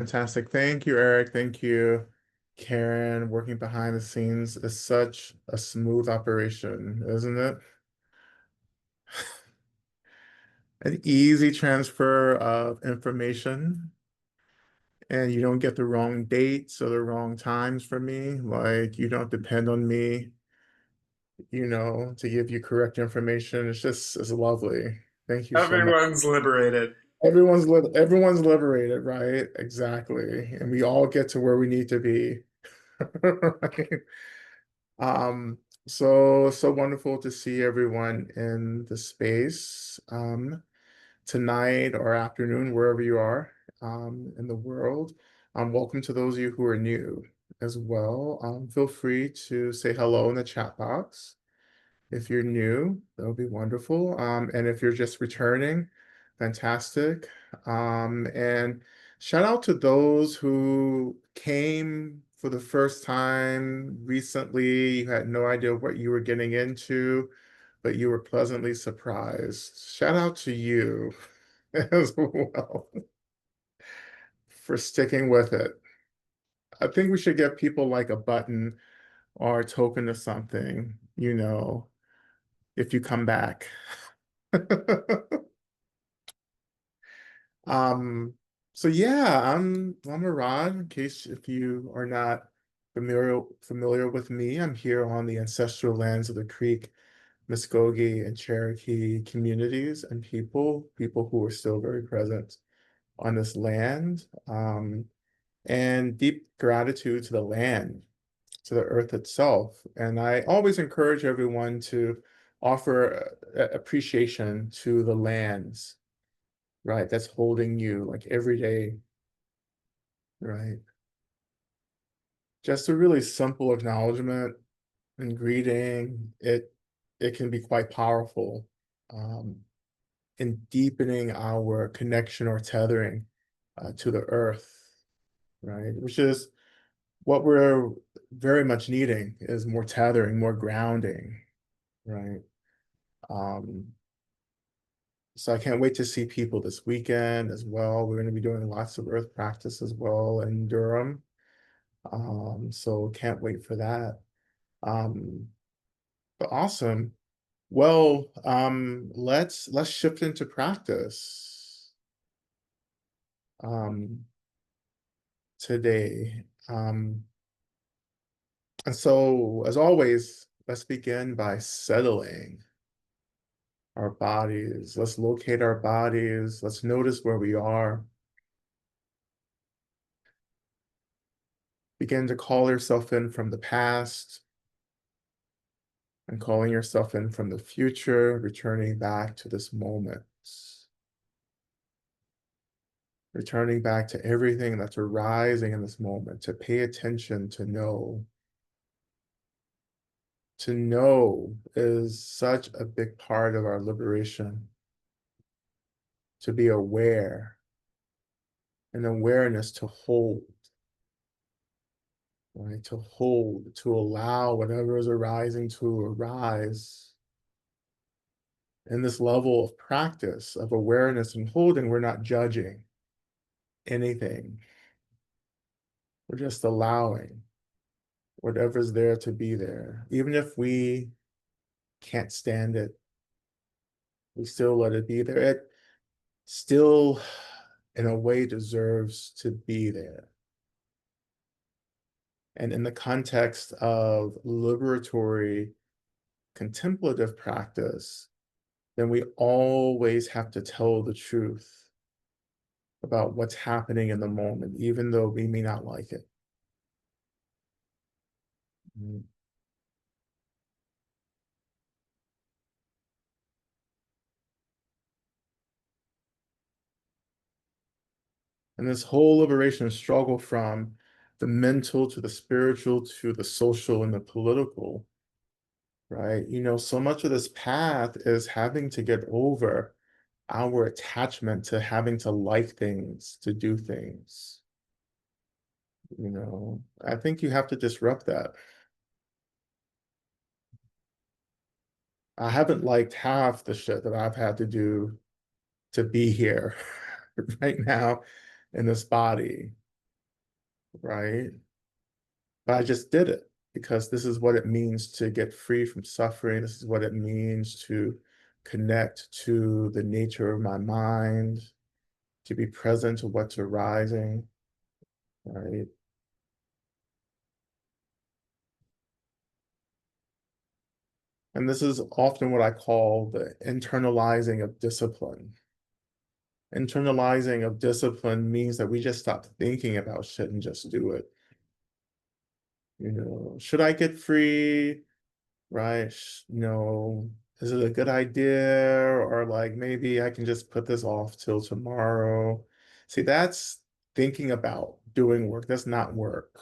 Fantastic. Thank you, Eric. Thank you, Karen. Working behind the scenes is such a smooth operation, isn't it? An easy transfer of information, and you don't get the wrong dates or the wrong times for me. Like, you don't depend on me, to give you correct information. It's lovely. Thank you so much. Everyone's liberated. Everyone's liberated, right? Exactly. And we all get to where we need to be. Right? Um, so wonderful to see everyone in the space tonight or afternoon, wherever you are in the world. Welcome to those of you who are new as well. Feel free to say hello in the chat box. If you're new, that would be wonderful. And if you're just returning, fantastic. And shout out to those who came for the first time recently. You had no idea what you were getting into, but you were pleasantly surprised. Shout out to you as well for sticking with it. I think we should give people like a button or a token or something, if you come back. Um, so yeah, I'm Lama Rod, in case if you are not familiar with me. I'm here on the ancestral lands of the Creek, Muskogee, and Cherokee communities and people who are still very present on this land. And deep gratitude to the land, to the earth itself. And I always encourage everyone to offer appreciation to the lands, right? That's holding you like every day, right? Just a really simple acknowledgement and greeting, it can be quite powerful um, in deepening our connection or tethering to the earth, right? Which is what we're very much needing is more tethering, more grounding, right? Um, so I can't wait to see people this weekend as well. We're going to be doing lots of earth practice as well in Durham. So can't wait for that. Um, but awesome. Well, let's shift into practice um today. And so as always, let's begin by settling our bodies. Let's locate our bodies. Let's notice where we are. Begin to call yourself in from the past and calling yourself in from the future, returning back to this moment. Returning back to everything that's arising in this moment, to pay attention, to know. To know is such a big part of our liberation. To be aware, and awareness to hold, right? To hold, to allow whatever is arising to arise. In this level of practice of awareness and holding, we're not judging anything. We're just allowing whatever's there to be there. Even if we can't stand it, we still let it be there. It still, in a way, deserves to be there. And in the context of liberatory contemplative practice, then we always have to tell the truth about what's happening in the moment, even though we may not like it. Mm. And this whole liberation struggle from the mental to the spiritual to the social and the political, right? So much of this path is having to get over our attachment to having to like things, to do things. I think you have to disrupt that. I haven't liked half the shit that I've had to do to be here right now in this body. right? But I just did it because this is what it means to get free from suffering. This is what it means to connect to the nature of my mind, to be present to what's arising, right? And this is often what I call the internalizing of discipline. Internalizing of discipline means that we just stop thinking about shit and just do it. You know, should I get free? Right? Is it a good idea? Or like maybe I can just put this off till tomorrow. See, that's thinking about doing work. That's not work,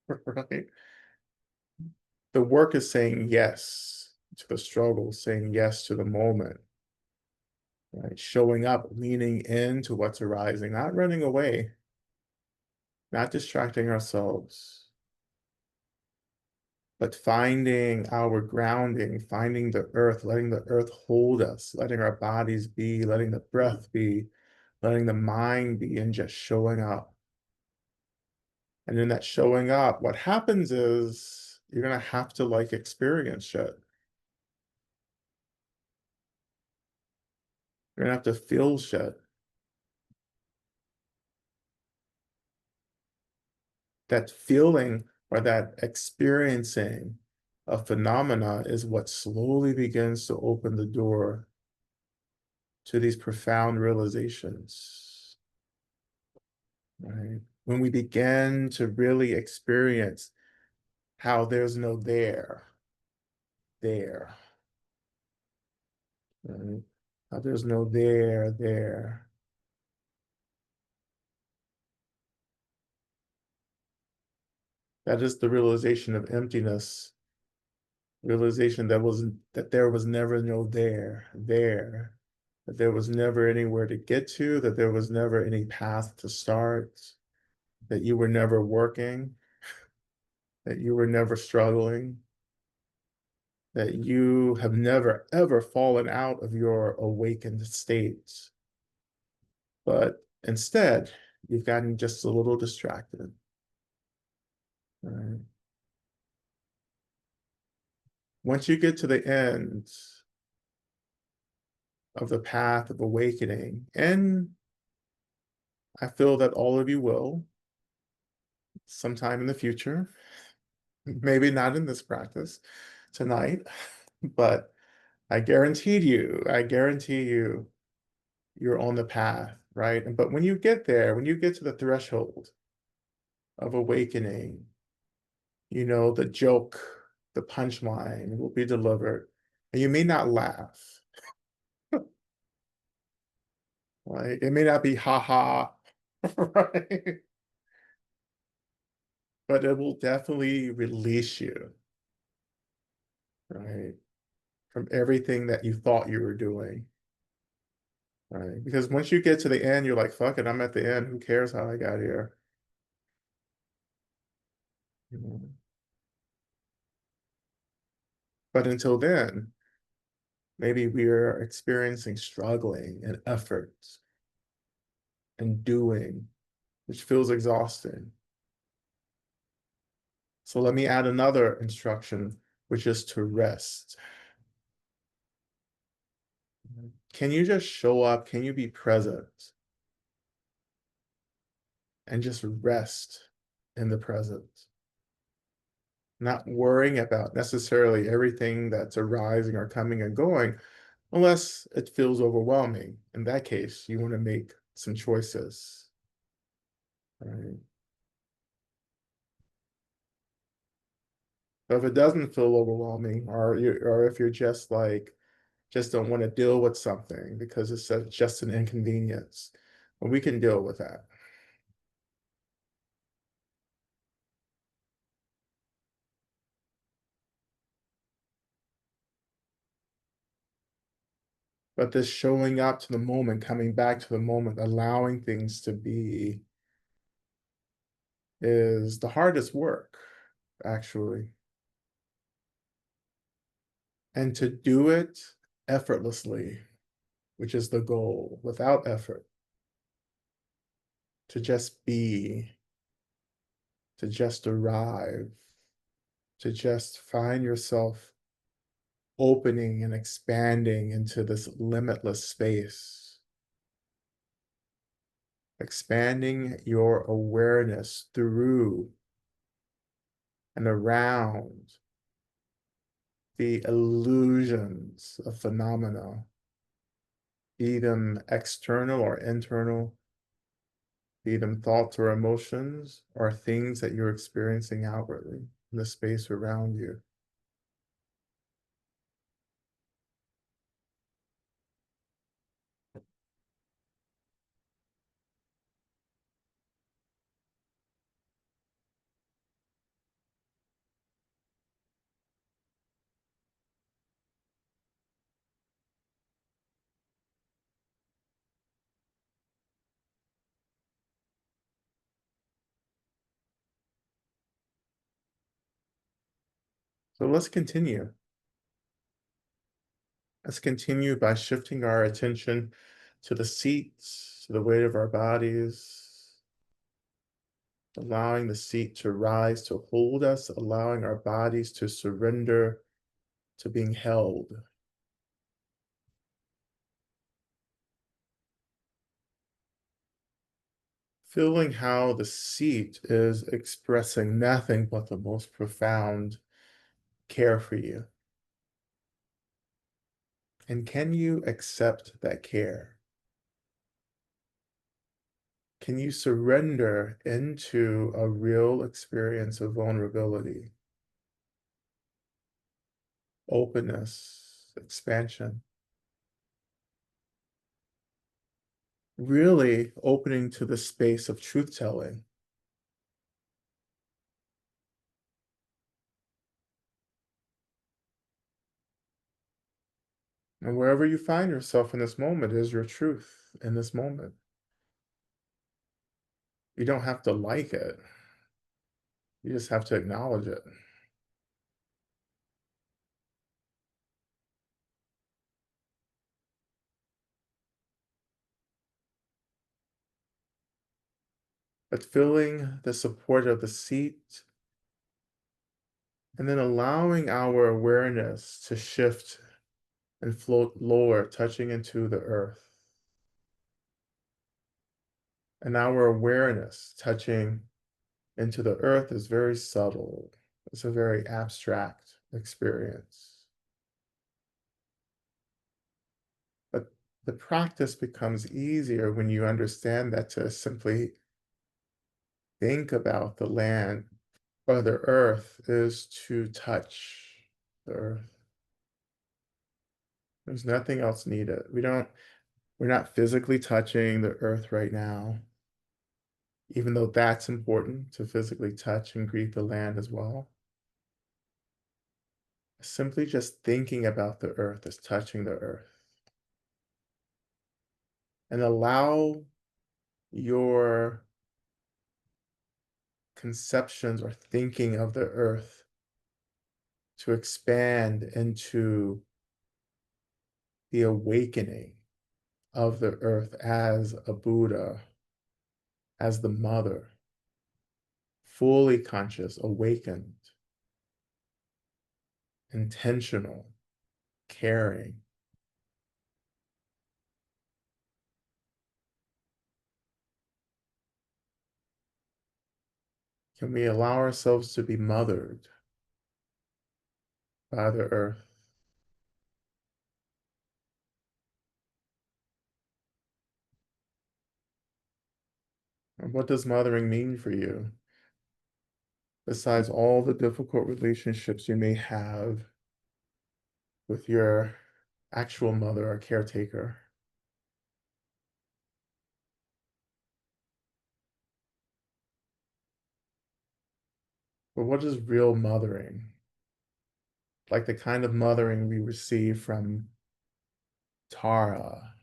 right? The work is saying yes to the struggle, saying yes to the moment, right? Showing up, leaning into what's arising, not running away, not distracting ourselves, but finding our grounding, finding the earth, letting the earth hold us, letting our bodies be, letting the breath be, letting the mind be, and just showing up. And in that showing up, what happens is you're going to have to like experience shit. You're going to have to feel shit. That feeling or that experiencing of phenomena is what slowly begins to open the door to these profound realizations, right? When we begin to really experience how there's no there, right? How there's no there. That is the realization of emptiness, realization that there was never no there, that there was never anywhere to get to, that there was never any path to start, that you were never working, that you were never struggling, that you have never ever fallen out of your awakened states, but instead you've gotten just a little distracted. Right? Once you get to the end of the path of awakening, and I feel that all of you will sometime in the future, maybe not in this practice tonight, but I guarantee you, you're on the path, right? But when you get there, when you get to the threshold of awakening, the joke, the punchline will be delivered. And you may not laugh, right? It may not be ha ha, right? But it will definitely release you, right? From everything that you thought you were doing, right? Because once you get to the end, you're like, fuck it, I'm at the end. Who cares how I got here? You know? But until then, maybe we are experiencing struggling and effort and doing, which feels exhausting. So let me add another instruction, which is to rest. Can you just show up? Can you be present and just rest in the present? Not worrying about necessarily everything that's arising or coming and going, unless it feels overwhelming. In that case, you want to make some choices, right? But if it doesn't feel overwhelming, or if you're just like, just don't want to deal with something because it's just an inconvenience, well, we can deal with that. But this showing up to the moment, coming back to the moment, allowing things to be is the hardest work, actually. And to do it effortlessly, which is the goal, without effort, to just be, to just arrive, to just find yourself opening and expanding into this limitless space, expanding your awareness through and around the illusions of phenomena, be them external or internal, be them thoughts or emotions, or things that you're experiencing outwardly in the space around you. So let's continue. Let's continue by shifting our attention to the seats, to the weight of our bodies, allowing the seat to rise to hold us, allowing our bodies to surrender to being held. Feeling how the seat is expressing nothing but the most profound care for you. And can you accept that care? Can you surrender into a real experience of vulnerability, openness, expansion? Really opening to the space of truth telling. And wherever you find yourself in this moment is your truth in this moment. You don't have to like it, you just have to acknowledge it. But feeling the support of the seat and then allowing our awareness to shift and float lower, touching into the earth. And our awareness touching into the earth is very subtle. It's a very abstract experience. But the practice becomes easier when you understand that to simply think about the land or the earth is to touch the earth. There's nothing else needed. We're not physically touching the earth right now, even though that's important to physically touch and greet the land as well. Simply just thinking about the earth is touching the earth. And allow your conceptions or thinking of the earth to expand into the awakening of the earth as a Buddha, as the mother, fully conscious, awakened, intentional, caring. Can we allow ourselves to be mothered by the earth? And what does mothering mean for you? Besides all the difficult relationships you may have with your actual mother or caretaker. But what is real mothering? Like the kind of mothering we receive from Tara,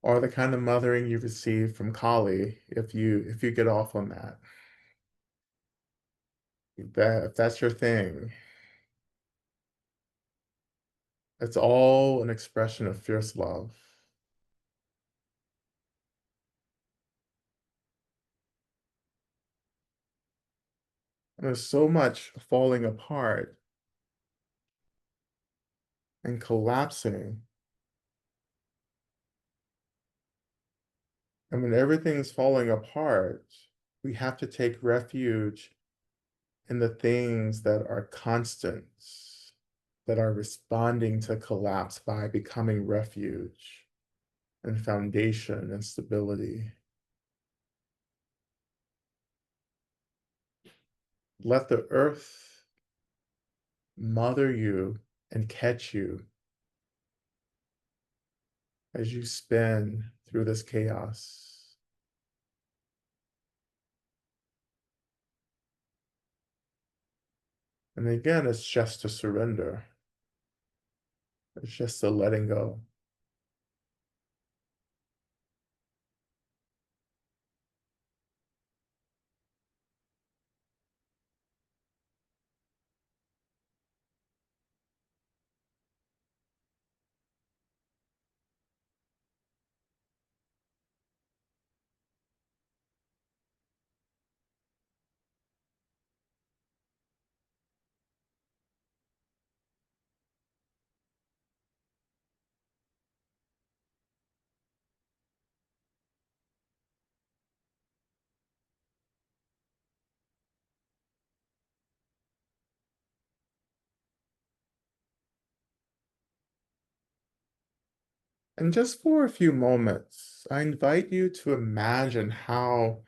or the kind of mothering you receive from Kali, if you get off on that. If that's your thing, it's all an expression of fierce love. There's so much falling apart and collapsing. And when everything's falling apart, we have to take refuge in the things that are constants, that are responding to collapse by becoming refuge and foundation and stability. Let the earth mother you and catch you as you spin through this chaos. And again, it's just a surrender. It's just a letting go. And just for a few moments, I invite you to imagine how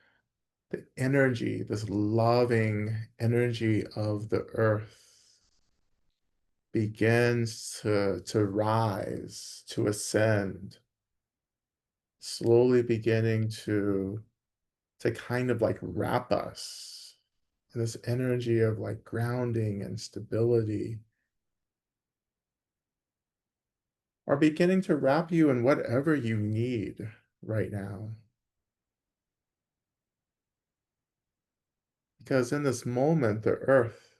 the energy, this loving energy of the earth begins to rise, to ascend, slowly beginning to kind of like wrap us in this energy of like grounding and stability, or beginning to wrap you in whatever you need right now. Because in this moment, the earth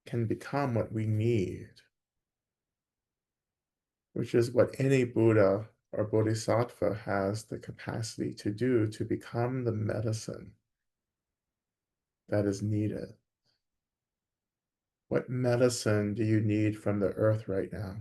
can become what we need, which is what any Buddha or Bodhisattva has the capacity to do, to become the medicine that is needed. What medicine do you need from the earth right now?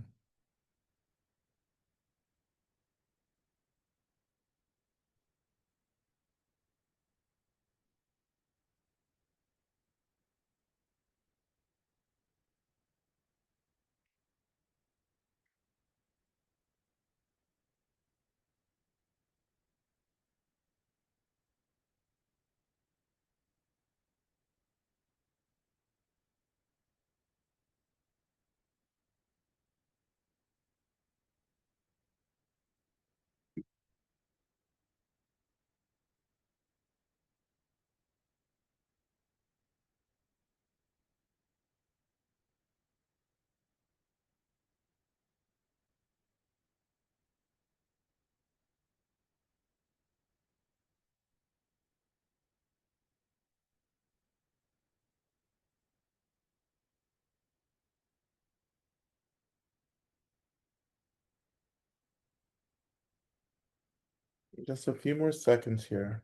Just a few more seconds here.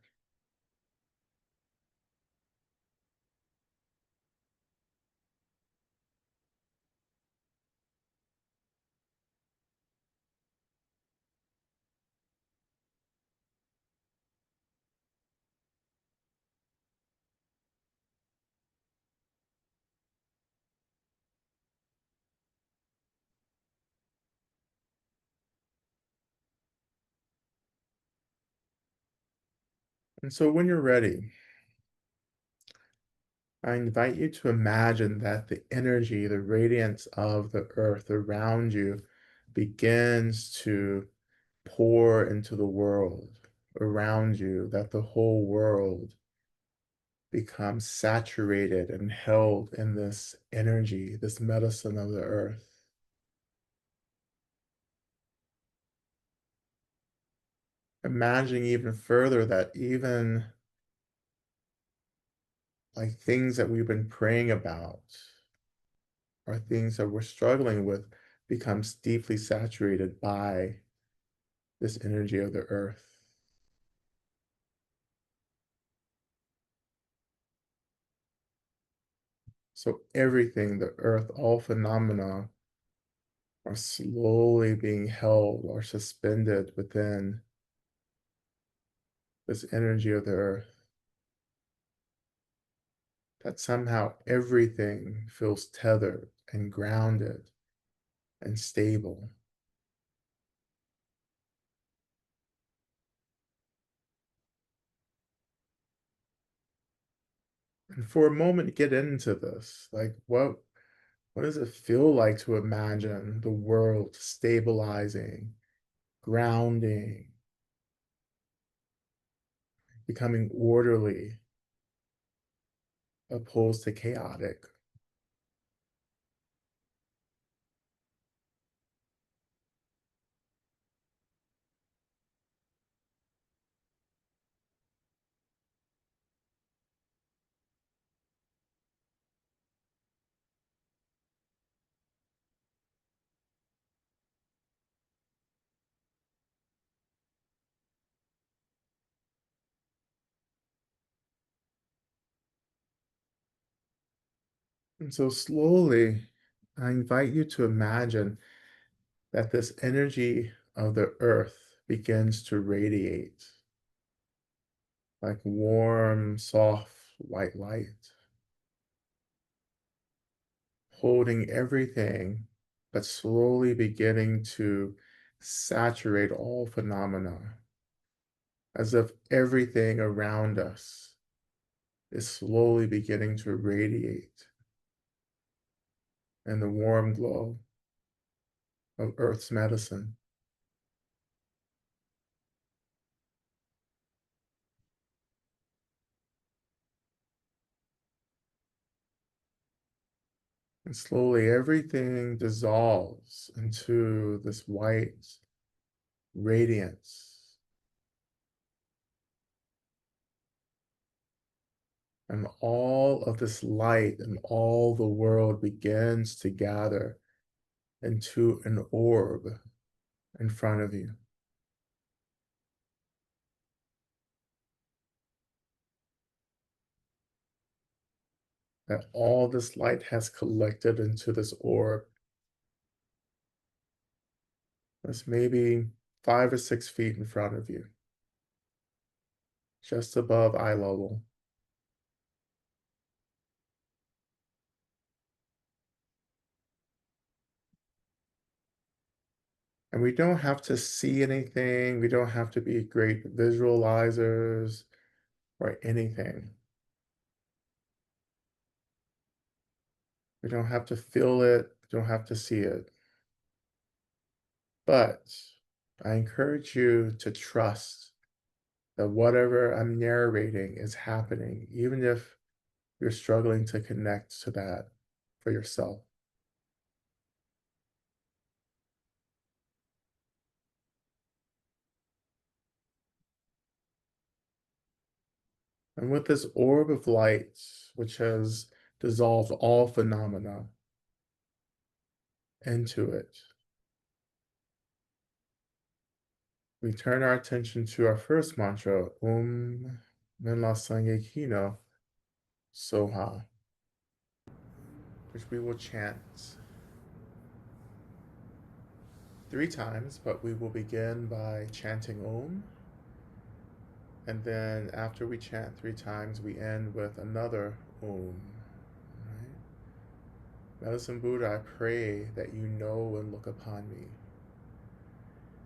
And so when you're ready, I invite you to imagine that the energy, the radiance of the earth around you begins to pour into the world around you, that the whole world becomes saturated and held in this energy, this medicine of the earth. Imagining even further that even like things that we've been praying about or things that we're struggling with becomes deeply saturated by this energy of the earth. So everything, the earth, all phenomena are slowly being held or suspended within this energy of the earth. That somehow everything feels tethered and grounded and stable. And for a moment, get into this. Like, what does it feel like to imagine the world stabilizing, grounding, becoming orderly, opposed to chaotic? And so slowly, I invite you to imagine that this energy of the earth begins to radiate like warm, soft, white light, holding everything, but slowly beginning to saturate all phenomena, as if everything around us is slowly beginning to radiate in the warm glow of Earth's medicine. And slowly everything dissolves into this white radiance. And all of this light and all the world begins to gather into an orb in front of you. That all this light has collected into this orb that's maybe 5 or 6 feet in front of you, just above eye level. And we don't have to see anything. We don't have to be great visualizers or anything. We don't have to feel it, don't have to see it. But I encourage you to trust that whatever I'm narrating is happening, even if you're struggling to connect to that for yourself. And with this orb of light, which has dissolved all phenomena into it, we turn our attention to our first mantra, Minla Sangye Kino Soha, which we will chant 3 times, but we will begin by chanting Om. And then after we chant 3 times, we end with another Om. Right? Medicine Buddha, I pray that you know and look upon me.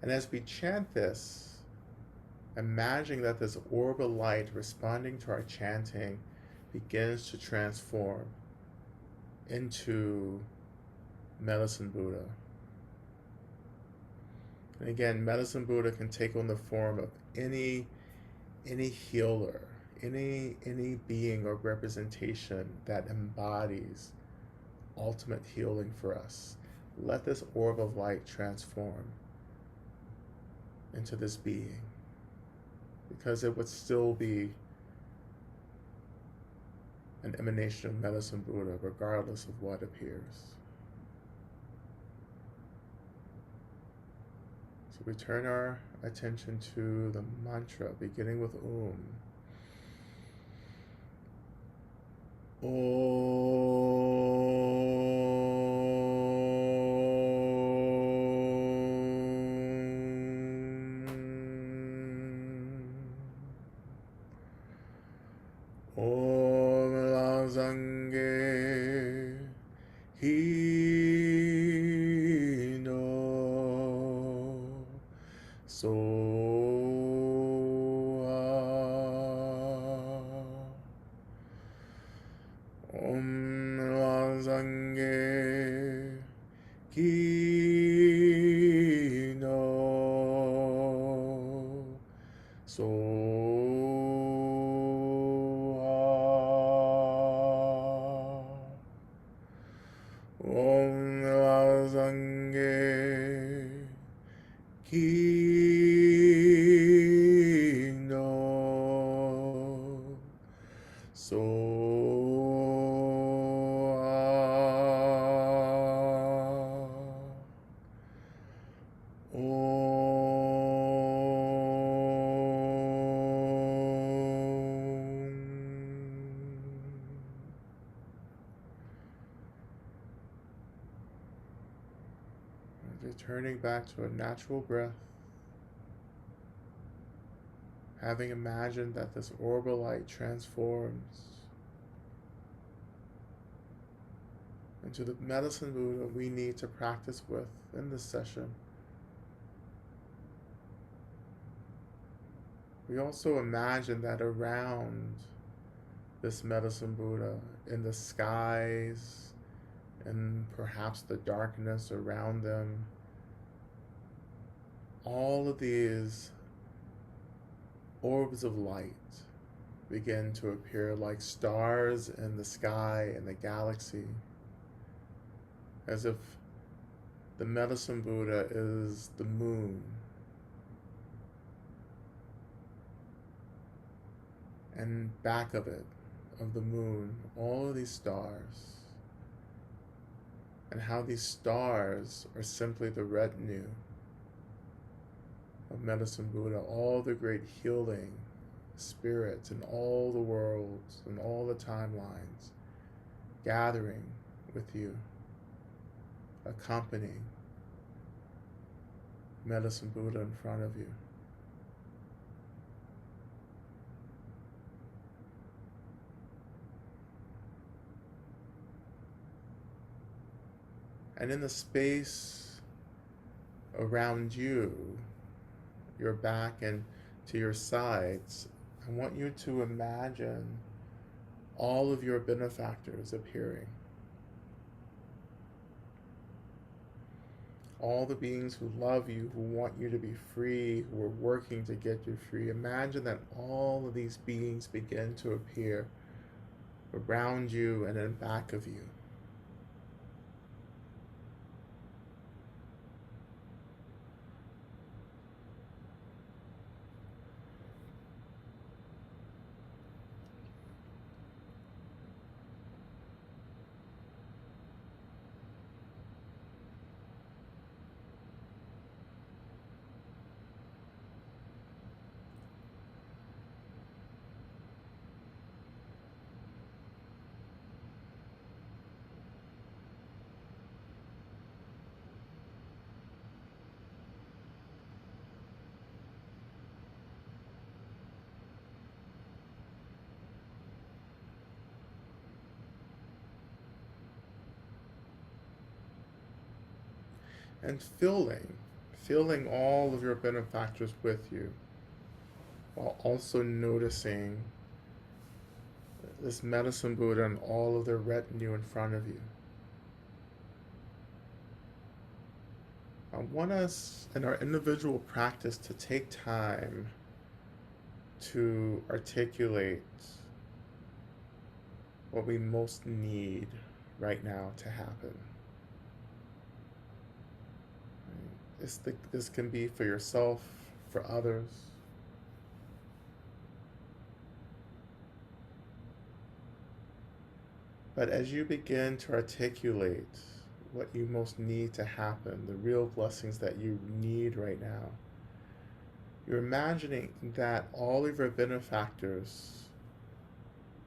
And as we chant this, imagining that this orb of light responding to our chanting begins to transform into Medicine Buddha. And again, Medicine Buddha can take on the form of any healer, any being or representation that embodies ultimate healing for us. Let this orb of light transform into this being, because it would still be an emanation of Medicine Buddha, regardless of what appears. So we turn our attention to the mantra, beginning with Om. Om Lazange Hino Soha. Om Lazange Hino Soha. Om Lazange Kino Soa. Returning back to a natural breath, having imagined that this orbital light transforms into the medicine Buddha we need to practice with in this session. We also imagine that around this medicine Buddha, in the skies, and perhaps the darkness around them, all of these orbs of light begin to appear like stars in the sky in the galaxy, as if the medicine Buddha is the moon, and back of it, of the moon, all of these stars, and how these stars are simply the retinue of medicine Buddha, all the great healing spirits in all the worlds and all the timelines gathering with you, accompanying medicine Buddha in front of you. And in the space around you, your back and to your sides, I want you to imagine all of your benefactors appearing. All the beings who love you, who want you to be free, who are working to get you free. Imagine that all of these beings begin to appear around you and in back of you. And filling all of your benefactors with you, while also noticing this medicine Buddha and all of their retinue in front of you. I want us in our individual practice to take time to articulate what we most need right now to happen. This can be for yourself, for others. But as you begin to articulate what you most need to happen, the real blessings that you need right now, you're imagining that all of your benefactors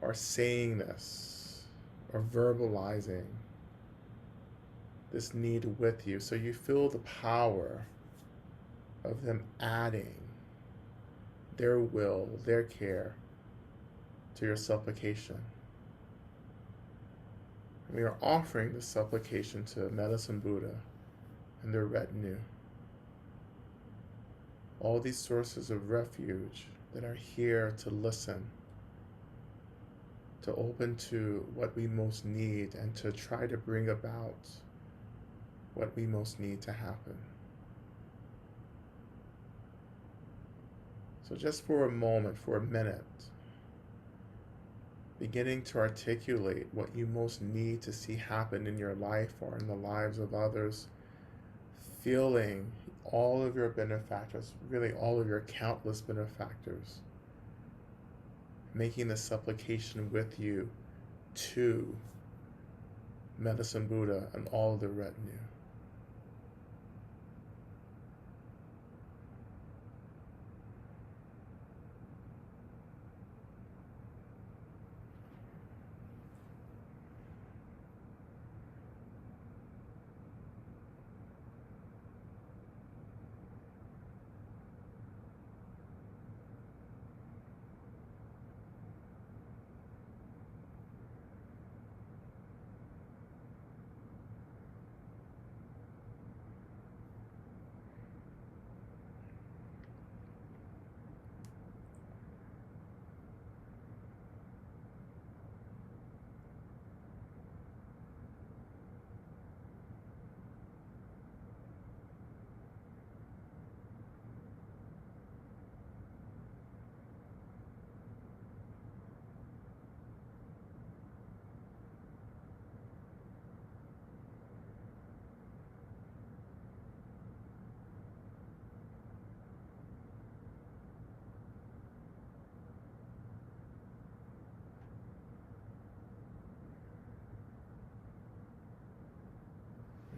are saying this or verbalizing this need with you. So you feel the power of them adding their will, their care to your supplication. And we are offering this supplication to Medicine Buddha and their retinue. All these sources of refuge that are here to listen, to open to what we most need, and to try to bring about what we most need to happen. So just for a moment, for a minute, beginning to articulate what you most need to see happen in your life or in the lives of others, feeling all of your benefactors, really all of your countless benefactors, making the supplication with you to Medicine Buddha and all of the retinue.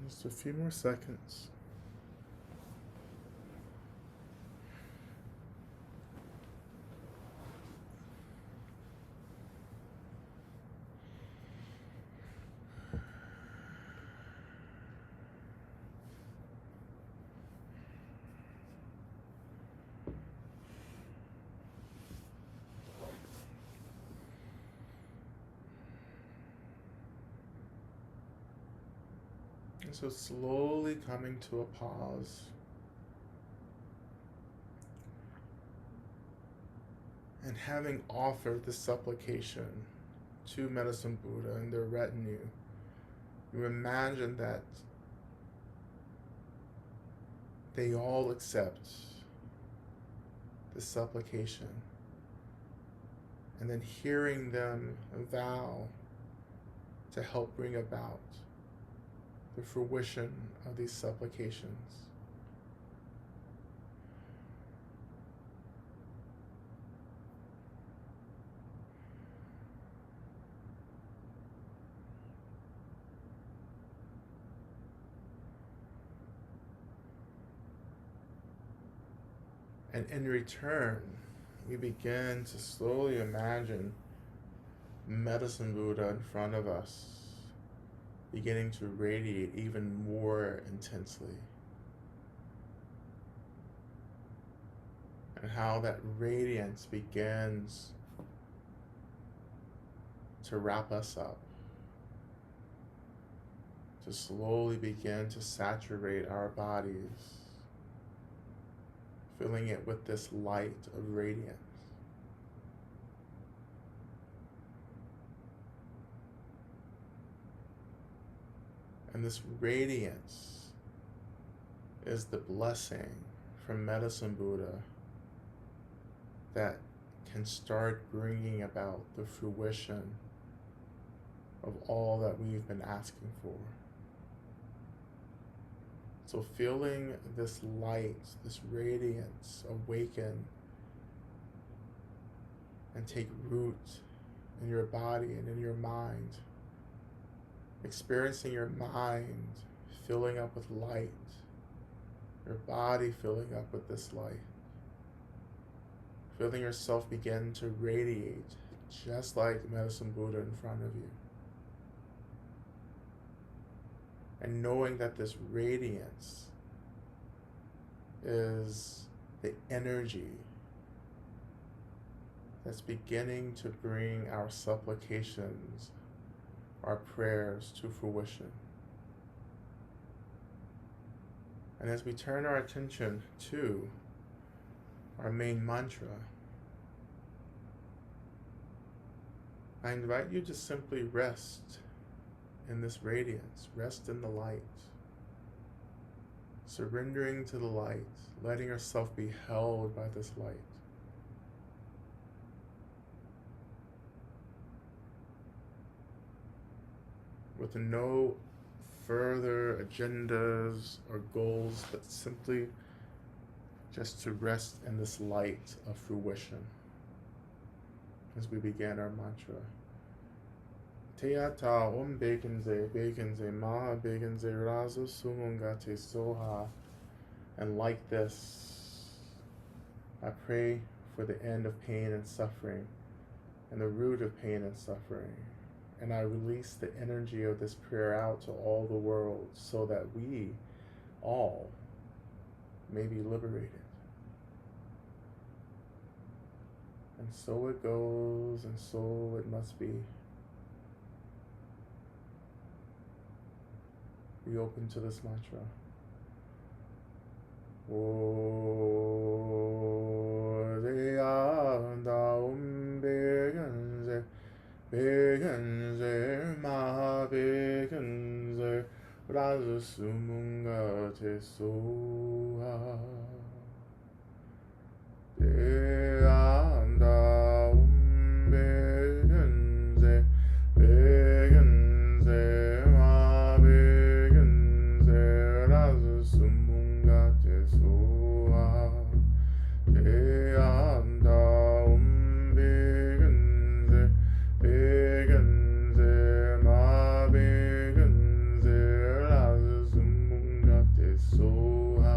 Just a few more seconds. And so slowly coming to a pause. And having offered the supplication to Medicine Buddha and their retinue, you imagine that they all accept the supplication, and then hearing them vow to help bring about the fruition of these supplications. And in return, we begin to slowly imagine Medicine Buddha in front of us, beginning to radiate even more intensely. And how that radiance begins to wrap us up, to slowly begin to saturate our bodies, filling it with this light of radiance. And this radiance is the blessing from Medicine Buddha that can start bringing about the fruition of all that we've been asking for. So feeling this light, this radiance awaken and take root in your body and in your mind, experiencing your mind filling up with light, your body filling up with this light, feeling yourself begin to radiate just like Medicine Buddha in front of you. and knowing that this radiance is the energy that's beginning to bring our supplications, our prayers to fruition. And as we turn our attention to our main mantra, I invite you to simply rest in this radiance, rest in the light, surrendering to the light, letting yourself be held by this light. With no further agendas or goals, but simply just to rest in this light of fruition as we begin our mantra. Teata om bekenze ma bekenze razo sumungate soha. And like this, I pray for the end of pain and suffering and the root of pain and suffering. And I release the energy of this prayer out to all the world so that we all may be liberated. And so it goes, and so it must be. Be open to this mantra. Begenze ma begenze raza sumunga te soha de anda begenze begenze ma begenze raza sumunga te soha de anda begenze ma begenze raza sumunga te soha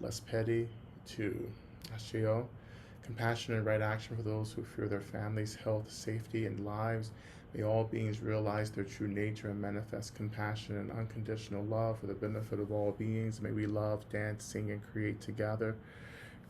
less petty, to Ashio, compassion and right action for those who fear their families' health, safety, and lives. May all beings realize their true nature and manifest compassion and unconditional love for the benefit of all beings. May we love, dance, sing, and create together.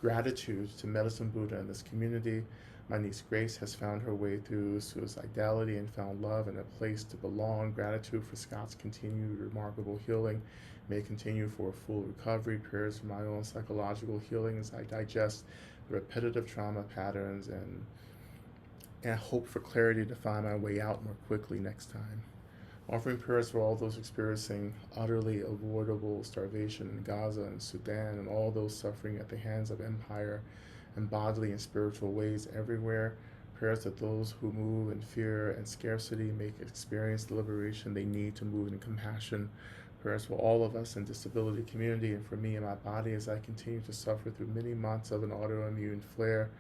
Gratitude to Medicine Buddha and this community. My niece Grace has found her way through suicidality and found love and a place to belong. Gratitude for Scott's continued remarkable healing. May continue for a full recovery. Prayers for my own psychological healing as I digest the repetitive trauma patterns and hope for clarity to find my way out more quickly next time. Offering prayers for all those experiencing utterly avoidable starvation in Gaza and Sudan, and all those suffering at the hands of empire in bodily and spiritual ways everywhere. Prayers that those who move in fear and scarcity may experience the liberation they need to move in compassion. Prayers for all of us in disability community and for me and my body as I continue to suffer through many months of an autoimmune flare,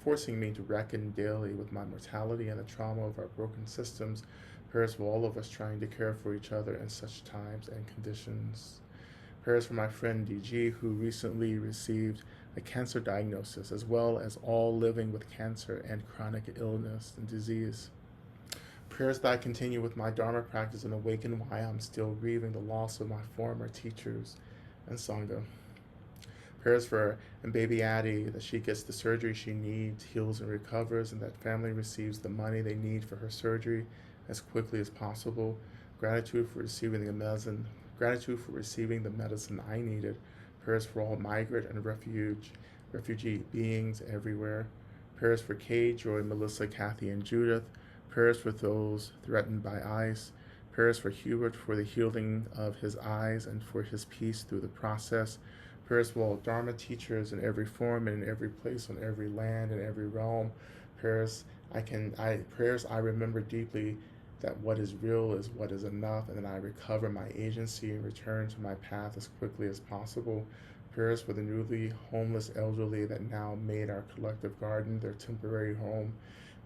forcing me to reckon daily with my mortality and the trauma of our broken systems. Prayers for all of us trying to care for each other in such times and conditions. Prayers for my friend DG, who recently received a cancer diagnosis, as well as all living with cancer and chronic illness and disease. Prayers that I continue with my Dharma practice and awaken why I'm still grieving the loss of my former teachers and Sangha. Prayers for and baby Addie that she gets the surgery she needs, heals and recovers, and that family receives the money they need for her surgery as quickly as possible. Gratitude for receiving the medicine. Gratitude for receiving the medicine I needed. Prayers for all migrant and refugee beings everywhere. Prayers for Kay, Joy, Melissa, Kathy, and Judith. Prayers for those threatened by ICE. Prayers for Hubert for the healing of his eyes and for his peace through the process. Prayers for all Dharma teachers in every form and in every place, on every land and every realm. Prayers I remember deeply that what is real is what is enough, and then I recover my agency and return to my path as quickly as possible. Prayers for the newly homeless elderly that now made our collective garden their temporary home.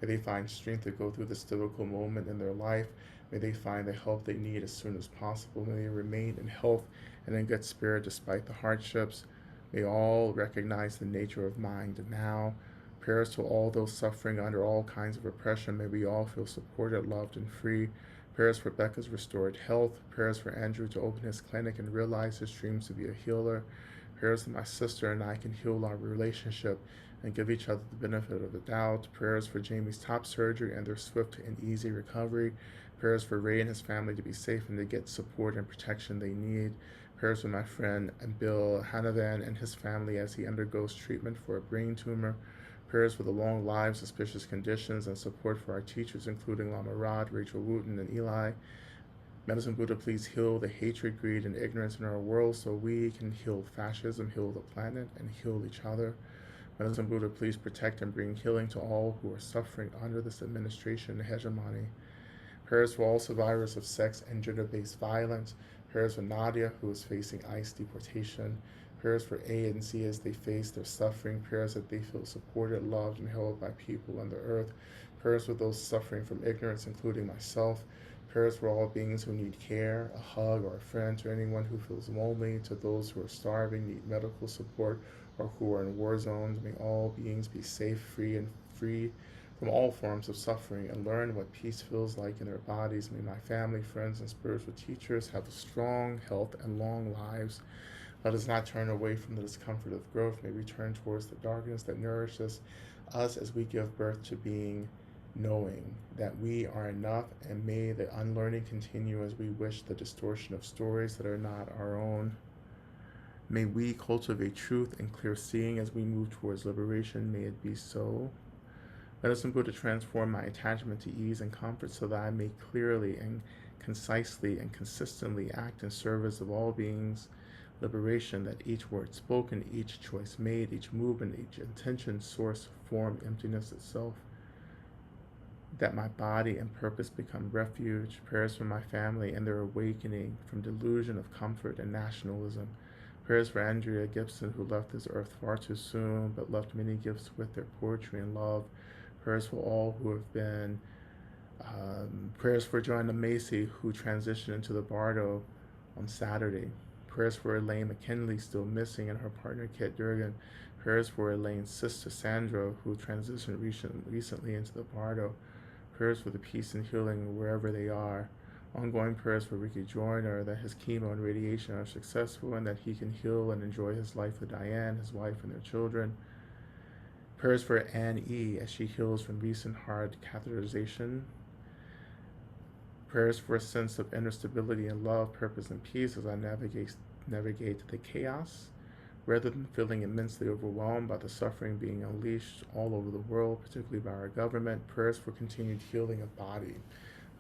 May they find strength to go through this difficult moment in their life. May they find the help they need as soon as possible. May they remain in health and in good spirit despite the hardships. May all recognize the nature of mind now. Prayers to all those suffering under all kinds of oppression. May we all feel supported, loved, and free. Prayers for Becca's restored health. Prayers for Andrew to open his clinic and realize his dreams to be a healer. Prayers that my sister and I can heal our relationship and give each other the benefit of the doubt. Prayers for Jamie's top surgery and their swift and easy recovery. Prayers for Ray and his family to be safe and to get support and protection they need. Prayers for my friend Bill Hanavan and his family as he undergoes treatment for a brain tumor. Prayers for the long lives, auspicious conditions, and support for our teachers, including Lama Rod, Rachel Wooten, and Eli. Medicine Buddha, please heal the hatred, greed, and ignorance in our world so we can heal fascism, heal the planet, and heal each other. Medicine Buddha, please protect and bring healing to all who are suffering under this administration and hegemony. Prayers for all survivors of sex and gender-based violence. Prayers for Nadia, who is facing ICE deportation. Prayers for A and Z as they face their suffering. Prayers that they feel supported, loved, and held by people on the earth. Prayers for those suffering from ignorance, including myself. Prayers for all beings who need care, a hug, or a friend. To anyone who feels lonely, to those who are starving, need medical support, or who are in war zones. May all beings be safe, free from all forms of suffering, and learn what peace feels like in their bodies. May my family, friends, and spiritual teachers have strong health and long lives. Let us not turn away from the discomfort of growth. May we turn towards the darkness that nourishes us as we give birth to being, knowing that we are enough, and may the unlearning continue as we wish the distortion of stories that are not our own. May we cultivate truth and clear seeing as we move towards liberation. May it be so. Medicine Buddha, transform my attachment to ease and comfort so that I may clearly and concisely and consistently act in service of all beings' liberation, that each word spoken, each choice made, each movement, each intention, source, form, emptiness itself, that my body and purpose become refuge. Prayers for my family and their awakening from delusion of comfort and nationalism. Prayers for Andrea Gibson, who left this earth far too soon, but left many gifts with their poetry and love. Prayers for all who have been, prayers for Joanna Macy, who transitioned into the Bardo on Saturday. Prayers for Elaine McKinley, still missing, and her partner Kit Durgan. Prayers for Elaine's sister Sandra, who transitioned recently into the Bardo. Prayers for the peace and healing wherever they are. Ongoing prayers for Ricky Joyner, that his chemo and radiation are successful and that he can heal and enjoy his life with Diane, his wife, and their children. Prayers for Anne E. as she heals from recent heart catheterization. Prayers for a sense of inner stability and love, purpose, and peace as I navigate the chaos. Rather than feeling immensely overwhelmed by the suffering being unleashed all over the world, particularly by our government, prayers for continued healing of body,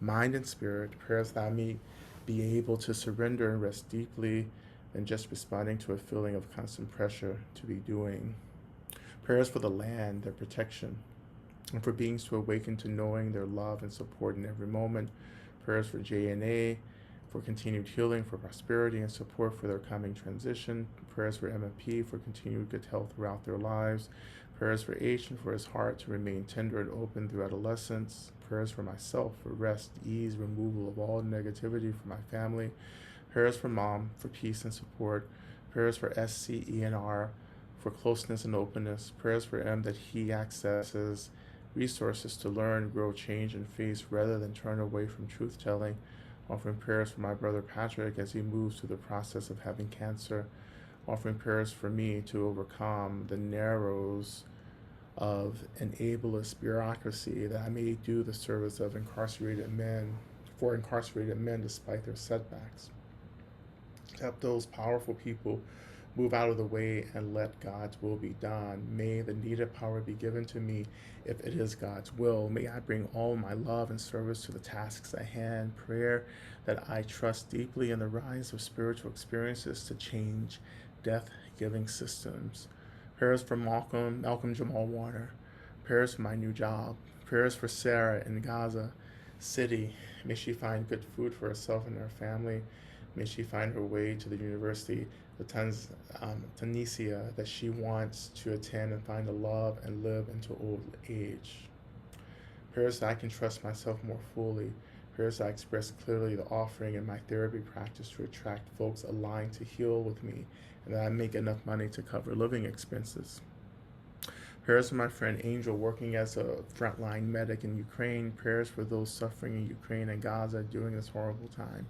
mind, and spirit. Prayers that I may be able to surrender and rest deeply than just responding to a feeling of constant pressure to be doing. Prayers for the land, their protection, and for beings to awaken to knowing their love and support in every moment. Prayers for JNA, for continued healing, for prosperity and support for their coming transition. Prayers for MMP, for continued good health throughout their lives. Prayers for H and for his heart to remain tender and open through adolescence. Prayers for myself, for rest, ease, removal of all negativity for my family. Prayers for Mom, for peace and support. Prayers for SCENR, for closeness and openness. Prayers for M, that he accesses resources to learn, grow, change, and face rather than turn away from truth-telling. Offering prayers for my brother Patrick as he moves through the process of having cancer. Offering prayers for me to overcome the narrows of an ableist bureaucracy, that I may do the service of incarcerated men, for incarcerated men despite their setbacks. To help those powerful people move out of the way and let God's will be done. May the needed power be given to me if it is God's will. May I bring all my love and service to the tasks at hand. Prayer that I trust deeply in the rise of spiritual experiences to change death-giving systems. Prayers for Malcolm Jamal Warner. Prayers for my new job. Prayers for Sarah in Gaza City. May she find good food for herself and her family. May she find her way to the University of Tunisia that she wants to attend and find a love and live into old age. Prayers that I can trust myself more fully. Prayers that I express clearly the offering in my therapy practice to attract folks aligned to heal with me, and that I make enough money to cover living expenses. Prayers for my friend Angel working as a frontline medic in Ukraine. Prayers for those suffering in Ukraine and Gaza during this horrible time.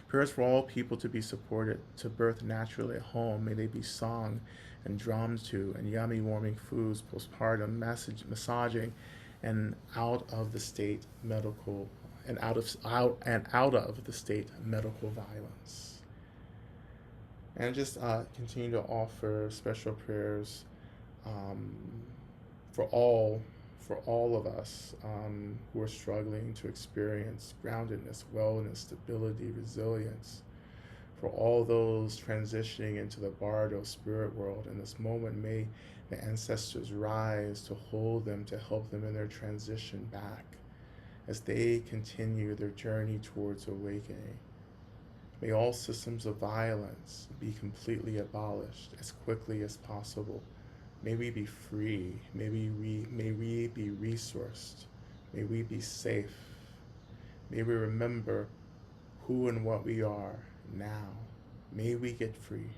Prayers for all people to be supported to birth naturally at home. May they be sung and drummed to, and yummy warming foods, postpartum massaging, and out of the state medical out of the state medical violence. And just continue to offer special prayers um, for all of us who are struggling to experience groundedness, wellness, stability, resilience. For all those transitioning into the Bardo spirit world in this moment, may the ancestors rise to hold them, to help them in their transition back as they continue their journey towards awakening. May all systems of violence be completely abolished as quickly as possible. May we be free. May we be resourced. May we be safe. May we remember who and what we are now. May we get free.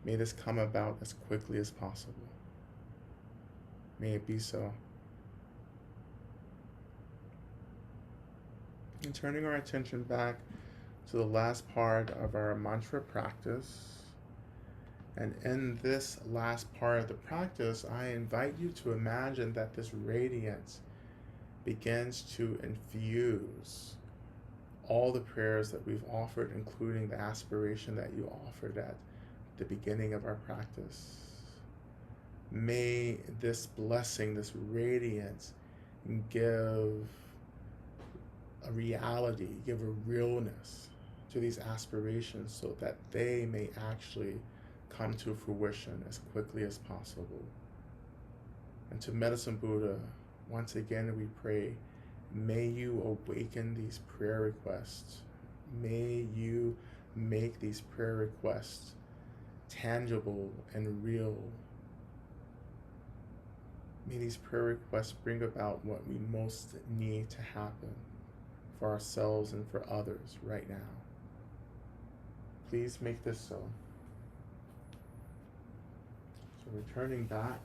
May this come about as quickly as possible. May it be so. And turning our attention back to the last part of our mantra practice. And in this last part of the practice, I invite you to imagine that this radiance begins to infuse all the prayers that we've offered, including the aspiration that you offered at the beginning of our practice. May this blessing, this radiance, give a reality, give a realness to these aspirations so that they may actually come to fruition as quickly as possible. And to Medicine Buddha, once again we pray, may you awaken these prayer requests. May you make these prayer requests tangible and real. May these prayer requests bring about what we most need to happen for ourselves and for others right now. please make this so. So returning back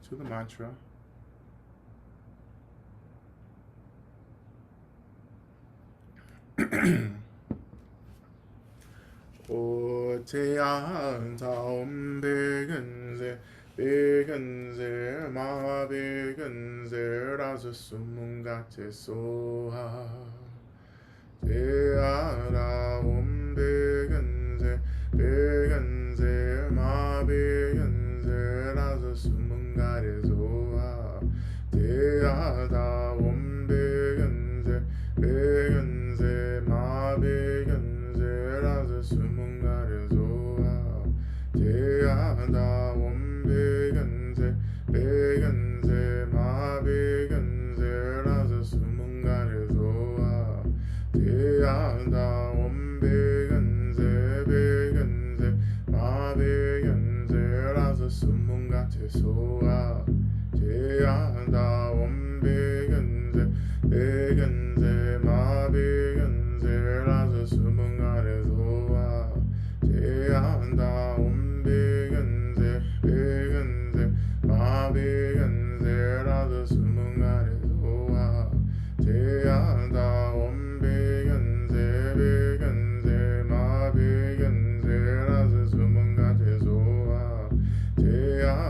to the mantra. 오태양 다음 백은세 백은세 마 백은세 라서 수문같이 소하 대하라 옴 백은세 백은세 마 백은세 라서 수문가래 소하 대하다 옴 백은세 백은세 마 백은세 라서 수문가래 소하 대하다 옴 백은세 백은세 마 백은세 라서 수문가래 소하 대하다 옴 백은세 백은세 마 백은세 라서 수문같이 소하 대하다 옴 백은세 백은세 마 백은세 라서 수문가래 소하 대하다 옴 백은세 백은세 마 백은세 라서 수문가래 소하 대하다 옴 백은세 백은세 마 백은세 라서 수문가래 소하 대하다 옴 백은세 백은세 마 백은세 라서 수문가래 소하